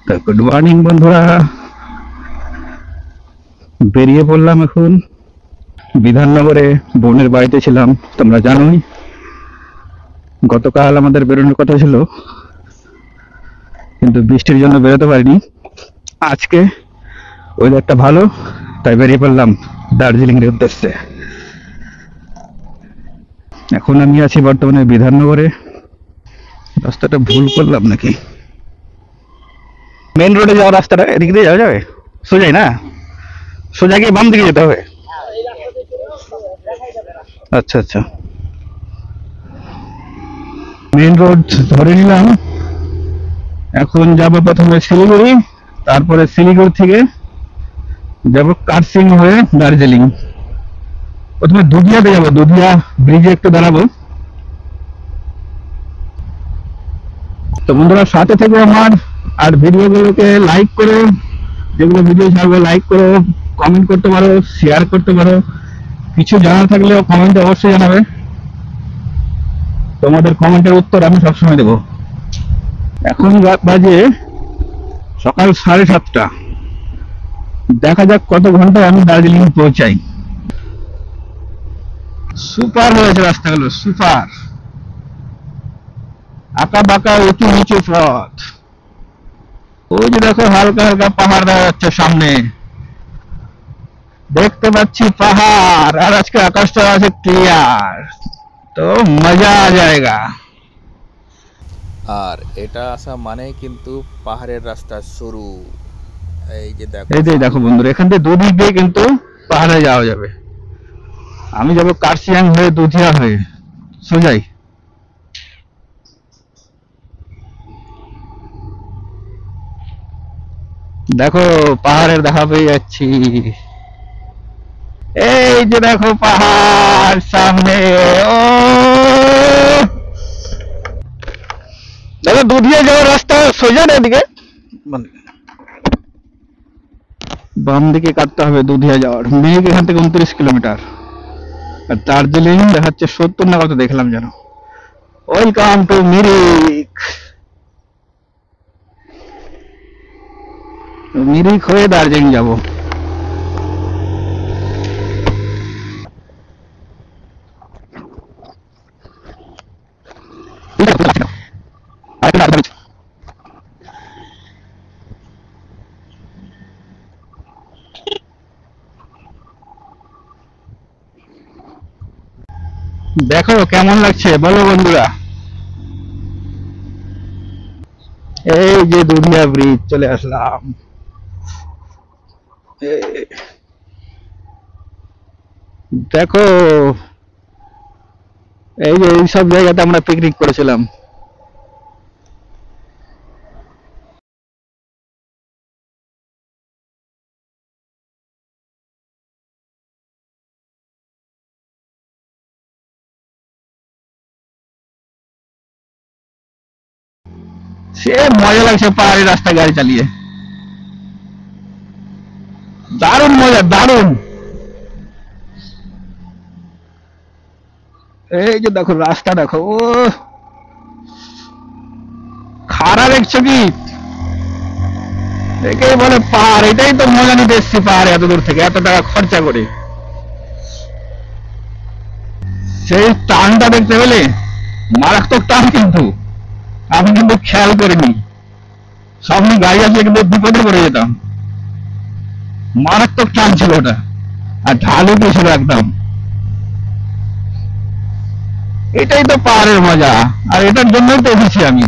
তো good morning বন্ধুরা, বেরিয়ে পড়লাম এখন। বিধাননগরে বোনের বাড়িতে ছিলাম, তোমরা জানোই। গতকাল আমাদের বেরোনোর কথা ছিল, কিন্তু বৃষ্টির জন্য বেরোতে পারিনি। আজকে ওয়েদারটা ভালো, তাই বেরিয়ে পড়লাম দার্জিলিং এর উদ্দেশ্যে। এখন আমি আছি বর্তমানে বিধাননগরে। রাস্তাটা ভুল করলাম নাকি? মেন রোডে যাওয়ার রাস্তাটা এদিক দিয়ে যাওয়া যাবে? সোজাই না? সোজা গিয়ে বাম দিকে যেতে হবে? আচ্ছা আচ্ছা, মেন রোড ধরে নিলাম। এখন যাব প্রথমে শিলিগুড়ি, তারপরে শিলিগুড়ি থেকে যাব কার্সিং হয়ে দার্জিলিং। প্রথমে দুধিয়াতে যাবো, দুধিয়া ব্রিজে একটু দাঁড়াবো। তো বন্ধুরা সাথে থেকে আমার, আর ভিডিওগুলোকে লাইক করো, যেগুলো ভিডিও ছাড়বো লাইক করো, কমেন্ট করতে পারো, শেয়ার করতে পারো। কিছু জানা থাকলেও কমেন্টে অবশ্যই জানাবে, তোমাদের কমেন্টের উত্তর আমি সবসময় দেবো। এখন বাজে সকাল 7:30। দেখা যাক কত ঘন্টায় আমি দার্জিলিং পৌঁছাই। সুপার হয়েছে রাস্তাগুলো, সুপার। আঁকা বাঁকা উঁচু নিচু পথ। ওই যে দেখো হালকা হালকা পাহাড় দেখা যাচ্ছে সামনে, দেখতে পাচ্ছি পাহাড়। আর আজকে আকাশটা আছে ক্লিয়ার, তো মজা আ যায়গা। আর এটা আসা মানে কিন্তু পাহাড়ের রাস্তা শুরু। এই যে দেখো, এই যে দেখো বন্ধুরা, এখান থেকে দুদিক দিয়ে কিন্তু পাহাড়ে যাওয়া যাবে। আমি যাবো কার্শিয়াং হয়ে দুধিয়া হয়ে সোজাই। দেখো পাহাড়ের দেখা পেয়ে যাচ্ছি। এই যে দেখো পাহাড় সামনে। ও দেখো দুধিয়া যাওয়ার রাস্তা সোজা না, এদিকে বাম দিকে কাটতে হবে দুধিয়া যাওয়ার। মিরিক এখান থেকে 29 কিলোমিটার, আর দার্জিলিং দেখাচ্ছে 70 না কত দেখলাম যেন। Welcome to Mirik. মিরিক হয়ে দার্জিলিং যাব। দেখো কেমন লাগছে বলো বন্ধুরা। এই যে দুধিয়া ব্রিজ চলে আসলাম। দেখো এই যে এইসব জায়গাতে আমরা পিকনিক করেছিলাম। সে মজা লাগছে পাহাড়ি রাস্তায় গাড়ি চালিয়ে, দারুণ মজা, দারুণ। এই যে দেখো রাস্তা, দেখো ও খাড়া দেখছো কি? একেই বলে পাহাড়। এটাই তো মজা নিতে এসছি পাহাড়ে এত দূর থেকে, এত টাকা খরচা করে। সেই টানটা দেখতে পেলে, মারাত্মক টান। কিন্তু আমি কিন্তু খেয়াল করিনি, সামনে গাড়ি আসলে কিন্তু বিপদে পড়ে যেতাম। মারাত্মক টান ছিল ওটা, আর ঢালু কি ছিল একদম। এটাই তো পাহাড়ের মজা, আর এটার জন্যই তো এসেছি আমি।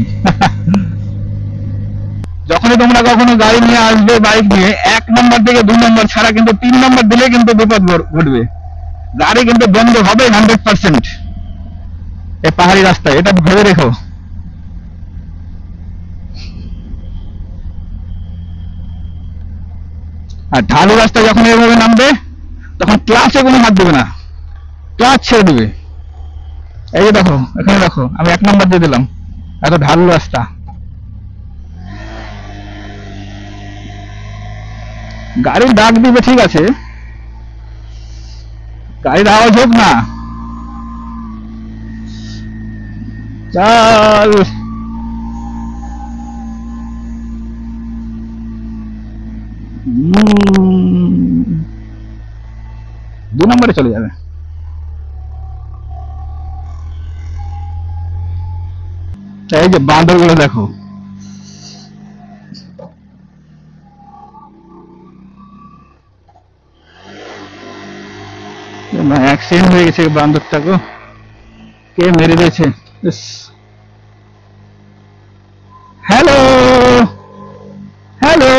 যখনই তোমরা কখনো গাড়ি নিয়ে আসবে, বাইক নিয়ে, 1 নম্বর থেকে 2 নম্বর ছাড়া কিন্তু 3 নম্বর দিলে কিন্তু বিপদ ঘটবে। গাড়ি কিন্তু বন্ধ হবে 100% এই পাহাড়ি রাস্তায়, এটা ভেবে রেখো। আর ঢালু রাস্তায় যখন এভাবে নামবে, তখন ক্লাচে কোনো হাত দেবে না, ক্লাচ ছেড়ে দেবে। এই যে দেখো, এখানে দেখো আমি 1 নম্বর দিয়ে দিলাম, এত ঢালু রাস্তা। গাড়ির ডাক দিবে ঠিক আছে, গাড়ির আওয়াজ হোক না। চল দু নম্বরে চলে যাবে। এই যে বাঁদর গুলো দেখো, অ্যাক্সিডেন্ট হয়ে গেছে বান্দরটাকে, কে মেরে দিয়েছে। হ্যালো হ্যালো,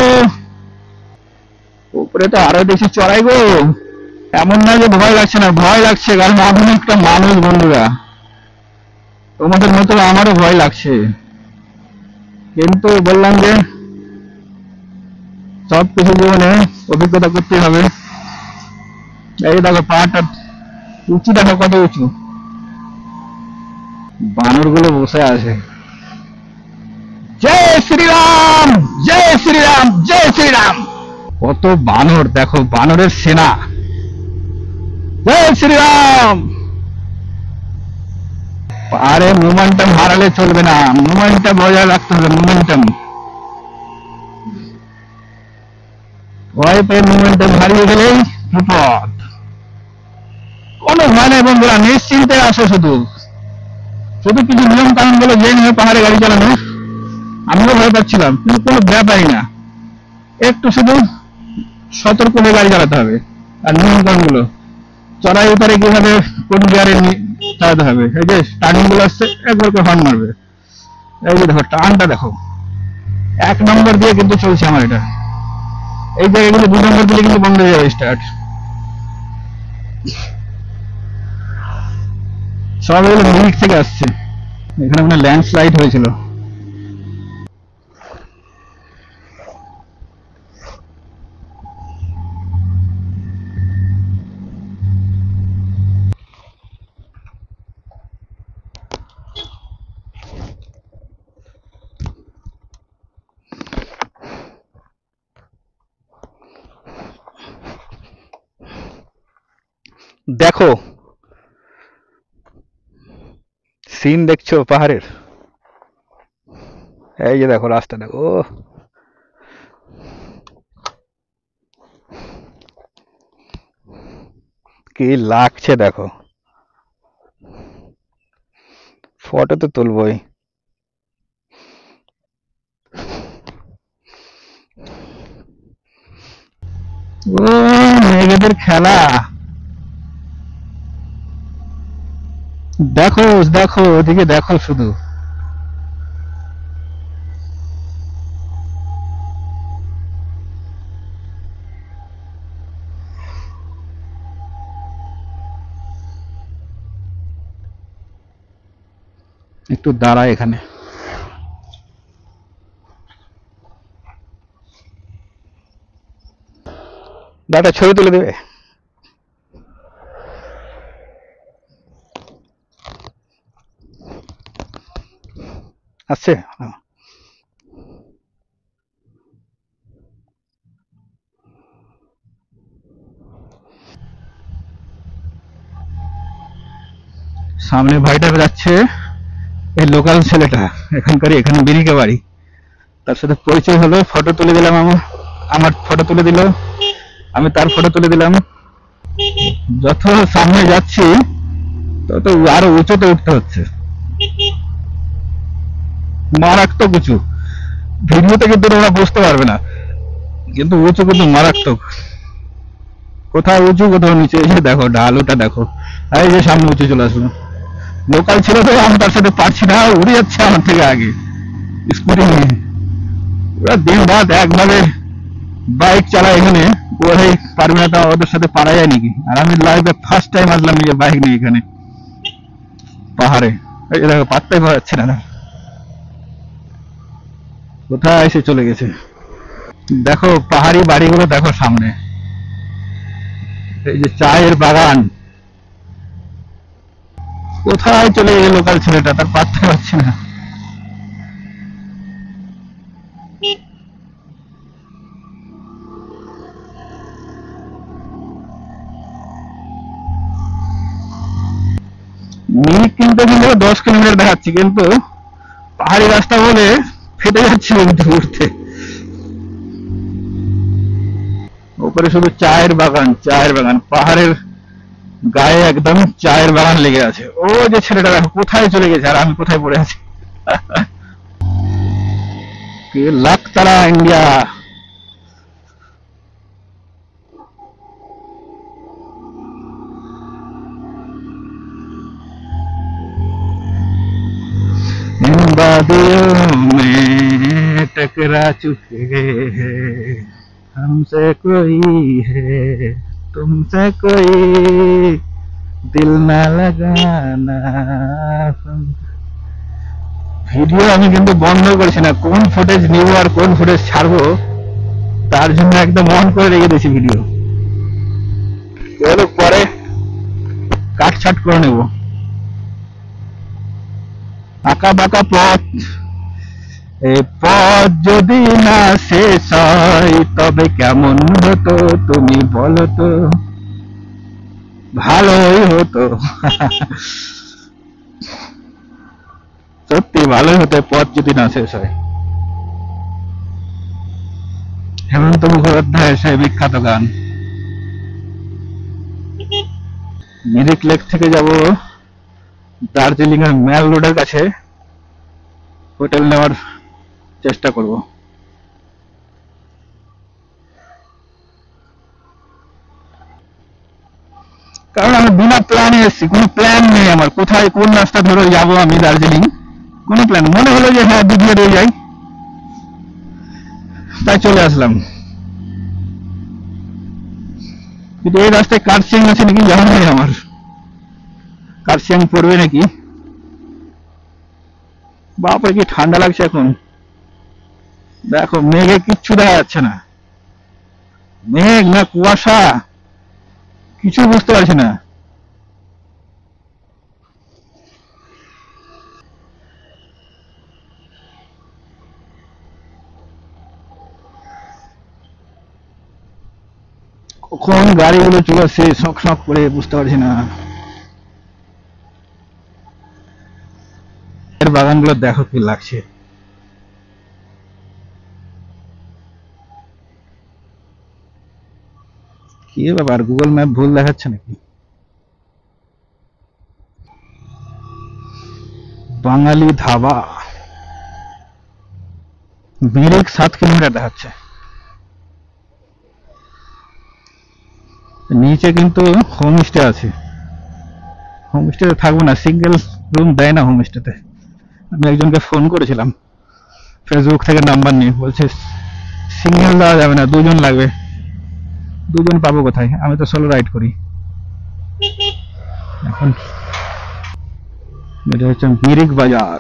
উপরে তো আরো দেখছি চড়াই গো। এমন না যে ভয় লাগছে না, ভয় লাগছে, কারণ আমি একটা মানুষ বন্ধুরা, তোমাদের মতো আমারও ভয় লাগছে, কিন্তু বললাম যে সব কিছু জীবনে অভিজ্ঞতা করতে হবে। এই দেখো পাহাড়টা উঁচু, দেখো কত উঁচু, বানর গুলো বসে আছে। জয় শ্রীরাম জয় শ্রীরাম জয় শ্রীরাম, কত বানর দেখো, বানরের সেনা। জয় শ্রীরাম। আরে মোমেন্টাম হারালে চলবে না, মোমেন্টাম বজায় রাখতে হবে, মোমেন্টাম। ভয় পেয়ে মোমেন্টাম হারিয়ে গেলেই বিপদ। কোনো ভয় নেই বন্ধুরা, নিশ্চিন্তে আসো, শুধু শুধু কিছু নিয়ম কানুন গুলো জেনে নিয়ে পাহাড়ে গাড়ি চালানো। আমিও ভয় পাচ্ছিলাম, কিন্তু কোনো ব্যাপারই না, একটু শুধু সতর্ক হয়ে গাড়ি চালাতে হবে। আর নিয়ম কানুন গুলো, চড়াই উতারে কিভাবে কোন গিয়ারে চালাতে হবে, এই যে টার্নিং গুলো আসছে একবার করে হর্ন মারবে। এই যে দেখো টার্নটা দেখো, 1 নম্বর দিয়ে কিন্তু চলছে আমার এটা। এই জায়গাগুলো 2 নম্বর দিলে কিন্তু বন্ধ হয়ে যাবে স্টার্ট। সব এগুলো মিরিক থেকে আসছে, এখানে মানে ল্যান্ডস্লাইড হয়েছিল। দেখো সিন দেখছো পাহাড়ের, এই যে দেখো রাস্তা দেখো, কি লাগছে দেখো, ফটো তো তুলবই। ও মেয়েদের খেলা, দেখো দেখো ওদিকে দেখো শুধু। একটু দাঁড়ায় এখানে, দাদা ছবি তুলে দেবে। আসছে সামনে ভাইটা যাচ্ছে, এই লোকাল ছেলেটা এখানকারই, এখানে বিরিকে বাড়ি, তার সাথে পরিচয় হলো, ফটো তুলে দিলাম, আমার ফটো তুলে দিল, আমি তার ফটো তুলে দিলাম। যত সামনে যাচ্ছি তত আরো উঁচুতে উঠতে হচ্ছে, মারাত্মক উঁচু। ভিডিওতে কিন্তু তোমরা বুঝতে পারবে না, কিন্তু উঁচু কিন্তু মারাত্মক, কোথাও উঁচু কোথাও নিচে। এই যে দেখো ঢালুটা দেখো, এই যে সামনে উঁচু চলে আসলো, লোকাল ছিল তো আমি তার সাথে পারছি না, উড়ে যাচ্ছে আমার থেকে আগে স্কুটি নিয়ে। ওরা দিন রাত একভাবে বাইক চালায় এখানে, ওরাই পারবে না, তা ওদের সাথে পারা যায় নাকি। আর আমি লাইফে ফার্স্ট টাইম আসলাম নিজে বাইক নিয়ে এখানে পাহাড়ে। এই যে দেখো পাত্তাই পাওয়া যাচ্ছে না, কোথায় এসে চলে গেছে। দেখো পাহাড়ি বাড়িগুলো দেখো সামনে, এই যে চায়ের বাগান, কোথায় চলে গেল লোকাল ছেলেটা, তার পাত্তা পাচ্ছে না। মিনিট কিন্তু 10 কিলোমিটার দেখাচ্ছি, কিন্তু পাহাড়ি রাস্তা বলে ফেটে যাচ্ছে উঠতে। তারপরে শুধু চায়ের বাগান, চায়ের বাগান, পাহাড়ের গায়ে একদম চায়ের বাগান লেগে আছে। ও যে ছেলেটা দেখো কোথায় চলে গেছে, আর আমি কোথায় পড়ে আছি। লাকতারা ইন্ডিয়া। इन वादियों में टकरा चुके हैं, हमसे कोई है तुमसे कोई दिल ना लगाना। ভিডিও আমি কিন্তু বন্ধ করছি না, কোন ফুটেজ নিব আর কোন ফুটেজ ছাড়বো তার জন্য একদম অন করে রেখে দিয়েছি ভিডিও। এগুলো পরে কাটছাট করে নেব। আঁকা বাঁকা পথ, এই পথ যদি না শেষ হয় তবে কেমন হতো তুমি বলো তো, ভালোই হতো। সত্যি ভালোই হতো পথ যদি না শেষ হয়। হেমন্ত মুখোপাধ্যায়ের সেই বিখ্যাত গান। মিরিক লেক থেকে যাব দার্জিলিং এর ম্যাল রোডের কাছে, হোটেল নেওয়ার চেষ্টা করব। কারণ আমি বিনা প্ল্যানে এসেছি, কোনো প্ল্যান নেই আমার, কোথায় কোন রাস্তা ধরে যাব আমি দার্জিলিং, কোনো প্ল্যান। মনে হলো যে হ্যাঁ দিঘি দিয়ে যাই, তাই চলে আসলাম। কিন্তু এই রাস্তায় কার্সিং আছে নাকি জানা নেই আমার, কার্সিং পড়বে নাকি। বাপরে কি ঠান্ডা লাগছে এখন, দেখো মেঘে কিচ্ছু দেখা যাচ্ছে না, মেঘ না কুয়াশা কিছু বুঝতে পারছি না। কখন গাড়িগুলো চলে আসছে শক শক করে বুঝতে পারছি না। এর বাগানগুলো দেখো কি লাগছে। কি ব্যাপার, গুগল ম্যাপ ভুল দেখাচ্ছে নাকি? বাঙালি ধাবা, মিরিক 7 কিলোমিটার দেখাচ্ছে। নিচে কিন্তু হোমস্টে আছে, হোমস্টেতে থাকবো না, সিঙ্গেল রুম দেয় না হোমস্টেতে। আমি একজনকে ফোন করেছিলাম ফেসবুক থেকে নাম্বার নিয়ে, বলছে সিঙ্গেল দেওয়া যাবে না, দুজন লাগবে। দুজন পাবো কোথায়, আমি তো সোলো রাইড করি। এখন এটা হচ্ছে মিরিক বাজার।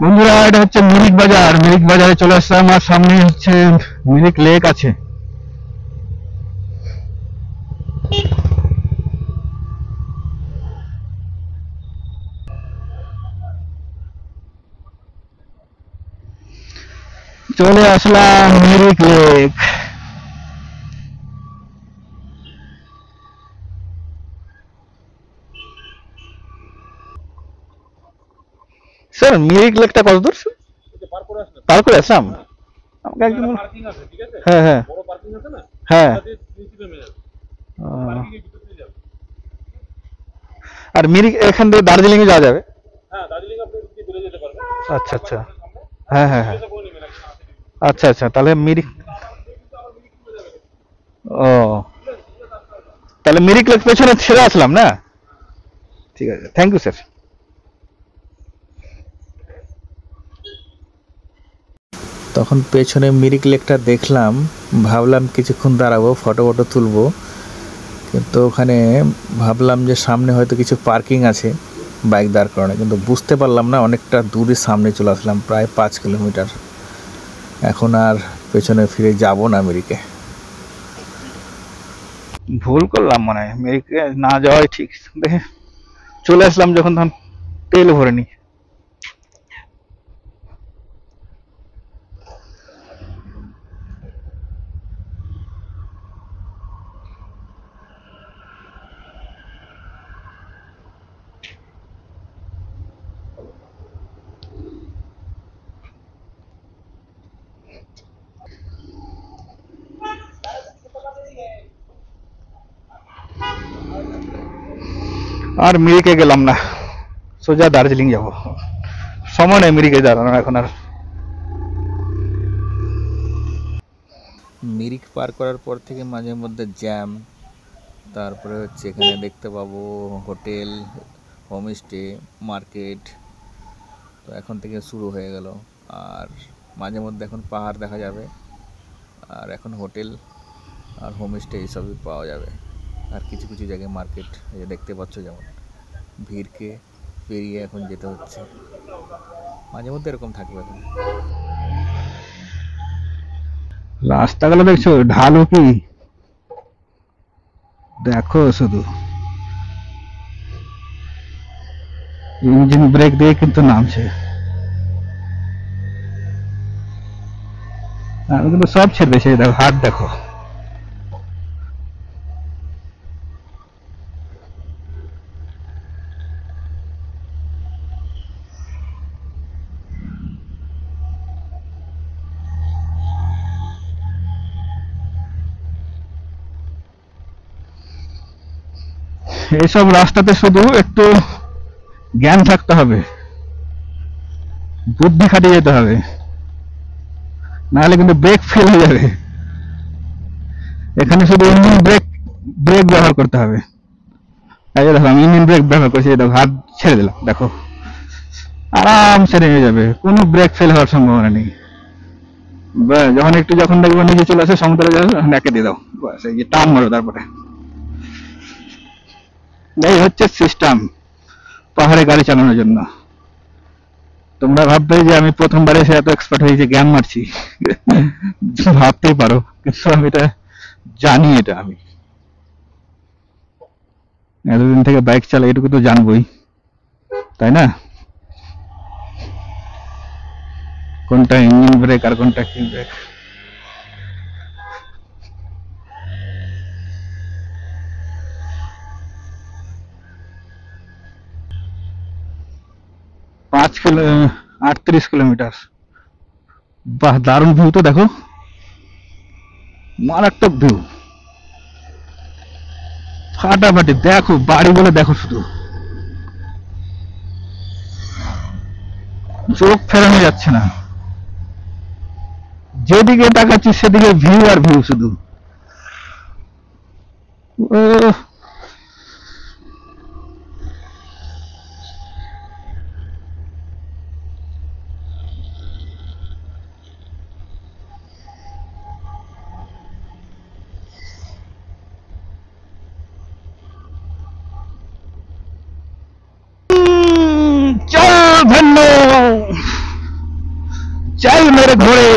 বন্ধুরা এটা হচ্ছে মিরিক বাজার, মিরিক বাজারে চলে আসলাম, আর সামনে হচ্ছে মিরিক লেক আছে। চলে আসলাম মিরিক লেক। স্যার মিরিক লেকটা কত দূর পার করে আসলাম? আমাকে একজন হ্যাঁ হ্যাঁ হ্যাঁ আর মিরিক এখান থেকে দার্জিলিং এ যাওয়া যাবে? আচ্ছা আচ্ছা হ্যাঁ হ্যাঁ হ্যাঁ আচ্ছা আচ্ছা তাহলে মিরিক, ও তাহলে মিরিক লেক পেছনে ছেড়ে আসলাম না? ঠিক আছে, থ্যাংক ইউ স্যার। তখন পেছনে মিরিক লেকটা দেখলাম, ভাবলাম কিছুক্ষণ দাঁড়াবো ফটো ফটো তুলবো, কিন্তু ওখানে ভাবলাম যে সামনে হয়তো কিছু পার্কিং আছে বাইক দাঁড় করানো, কিন্তু বুঝতে পারলাম না, অনেকটা দূরে সামনে চলে আসলাম, প্রায় 5 কিলোমিটার। এখন আর পেছনে ফিরে যাব না মিরিকে। ভুল করলাম মনে হয়, মিরিকে না যাওয়াই ঠিক। দেখে চলে আসলাম যখন তখন তেল ভরে নি। আর মিরিকে গেলাম না, সোজা দার্জিলিং যাব। সময় নেই মিরিকে দাঁড়ানো এখন আর। মিরিক পার করার পর থেকে মাঝে মধ্যে জ্যাম, তারপরে হচ্ছে এখানে দেখতে পাবো হোটেল, হোমস্টে, মার্কেট, তো এখন থেকে শুরু হয়ে গেল। আর মাঝে মধ্যে এখন পাহাড় দেখা যাবে, আর এখন হোটেল আর হোমস্টে এইসবই পাওয়া যাবে। আর কিছু কিছু জায়গায় মার্কেট, এই যে দেখতে পাচ্ছ, যেমন ভিড়কে পেরিয়ে এখন যেতে হচ্ছে। মাঝে মধ্যে এরকম থাকবে এখন। রাস্তাগুলো দেখছো ঢালু কি, দেখো শুধু ইঞ্জিন ব্রেক দিয়ে কিন্তু নামছে। আমি কিন্তু সব ছেড়ে সেই দেখো, হাত দেখো। এইসব রাস্তাতে শুধু একটু জ্ঞান থাকতে হবে, বুদ্ধি খাটিয়ে যেতে হবে, নাহলে কিন্তু ব্রেক ফেল হয়ে যাবে। এখানে শুধু ইঞ্জিন ব্রেক ব্রেক ব্যবহার করতে হবে। এই যে দেখো আমি ইঞ্জিন ব্রেক ব্যবহার করছি, দেখো হাত ছেড়ে দিলাম, দেখো আরামসে নেমে যাবে, কোনো ব্রেক ফেল হওয়ার সম্ভাবনা নেই। যখন দেখবো নিজে চলে আসে সমতলে যাবে, একে দিয়ে দাও, বাস এই যে টান মারো। তারপরে এই হচ্ছে সিস্টেম পাহাড়ে গাড়ি চালানোর জন্য। তোমরা ভাববে যে আমি প্রথমবার এসে এত এক্সপার্ট হয়ে যে জ্ঞান মারছি, ভাবতেই পারো, কিন্তু আমি এটা জানি, এটা আমি এতদিন থেকে বাইক চালাই, এটুকু তো জানবোই, তাই না? কোনটা ইঞ্জিন ব্রেক আর কোনটা কি ব্রেক। পাঁচ কিলো 38 কিলোমিটার। বাহ, দারুণ ভিউ তো, দেখো মারাত্মক ভিউ, ফাটাফাটি। দেখো বাড়ি বলে দেখো, শুধু চোখ ফেরানো যাচ্ছে না, যেদিকে তাকাচ্ছি সেদিকে ভিউ আর ভিউ শুধু। ও चल भन्नो, चल मेरे घोड़े,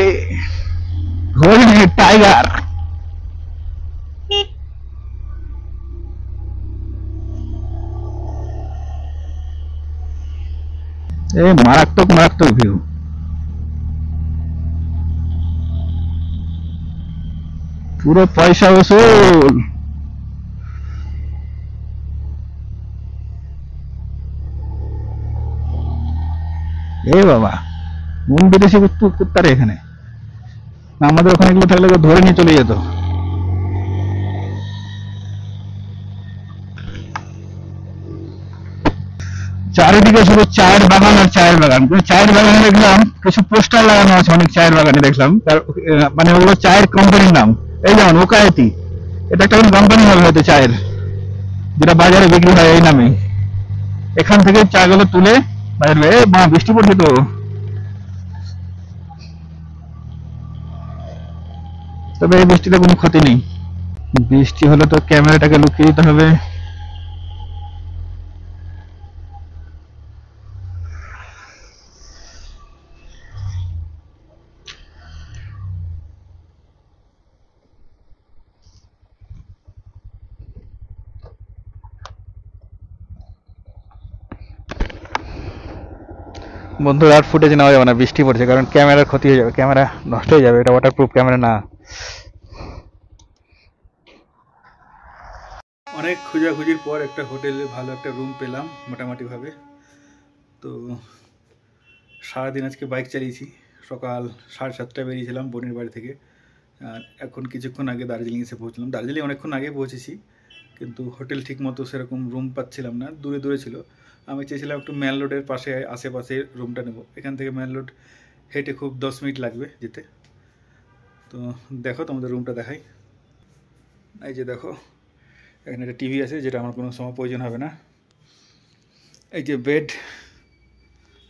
घोड़े में टाइगर। ए मारात्मक मारात्मक ভিউ, পুরো পয়সা वसूल। এ বাবা, কোন বিদেশি কুত্তারে এখানে, আমাদের ওখানে এগুলো থাকলে ধরে নিয়ে চলে যেত। চারিদিকে শুধু চায়ের বাগান আর চায়ের বাগান। চায়ের বাগানে দেখলাম কিছু পোস্টার লাগানো আছে, অনেক চায়ের বাগানে দেখলাম, মানে ওগুলো চায়ের কোম্পানির নাম। এই যেমন ওকায়তি, এটা একটা কোম্পানি হবে হয়তো চায়ের, যেটা বাজারে বিক্রি হয় এই নামে। এখান থেকে চাগুলো তুলে বাজারে। মা বৃষ্টি পড়ছে তো, তবে এই বৃষ্টিতে কোনো ক্ষতি নেই। বৃষ্টি হলে তো ক্যামেরাটাকে লুকিয়ে দিতে হবে। বন্ধুরা আর ফুটেজ নেওয়া যাবে না, বৃষ্টি পড়ছে, কারণ ক্যামেরার ক্ষতি হয়ে যাবে, ক্যামেরা নষ্ট হয়ে যাবে, এটা ওয়াটারপ্রুফ ক্যামেরা না। অনেক খোঁজাখুঁজির পর একটা হোটেলে ভালো একটা রুম পেলাম মোটামুটি ভাবে। তো সারাদিন আজকে বাইক চালিয়েছি, সকাল 7:30টায় বেরিয়েছিলাম বোনের বাড়ি থেকে, আর এখন কিছুক্ষণ আগে দার্জিলিং এসে পৌঁছলাম। দার্জিলিং অনেকক্ষণ আগে পৌঁছেছি, কিন্তু হোটেল ঠিক মতো সেরকম রুম পাচ্ছিলাম না, দূরে দূরে ছিল। আমি চেয়েছিলাম একটু ম্যাল রোডের পাশে আশেপাশে রুমটা নেব। এখান থেকে ম্যাল রোড হেঁটে খুব 10 মিনিট লাগবে যেতে। তো দেখো তোমাদের রুমটা দেখাই। এই যে দেখো, এখানে একটা টিভি আছে যেটা আমার কোনো সময় প্রয়োজন হবে না। এই যে বেড,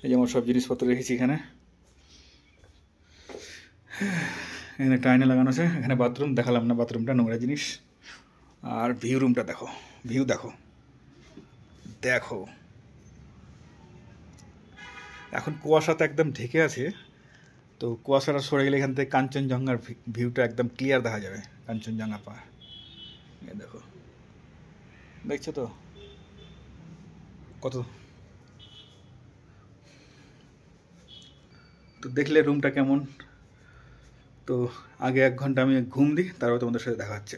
এই যে আমার সব জিনিসপত্র রেখেছি এখানে। এখানে একটা আয়না লাগানো আছে। এখানে বাথরুম দেখালাম না, বাথরুমটা নোংরা জিনিস। আর ভিউ রুমটা দেখো, ভিউ দেখো দেখো। এখন কুয়াশাতে একদম ঢেকে আছে, তো কুয়াশাটা সরে গেলে এখান থেকে কাঞ্চনজঙ্ঘার ভিউটা একদম ক্লিয়ার দেখা যাবে। কাঞ্চনজঙ্ঘা পাহাড় এই দেখো, দেখছো তো কত। তো দেখলে রুমটা কেমন। তো আগে 1 ঘন্টা আমি ঘুম দিই, তারপর তোমাদের সাথে দেখা হচ্ছে।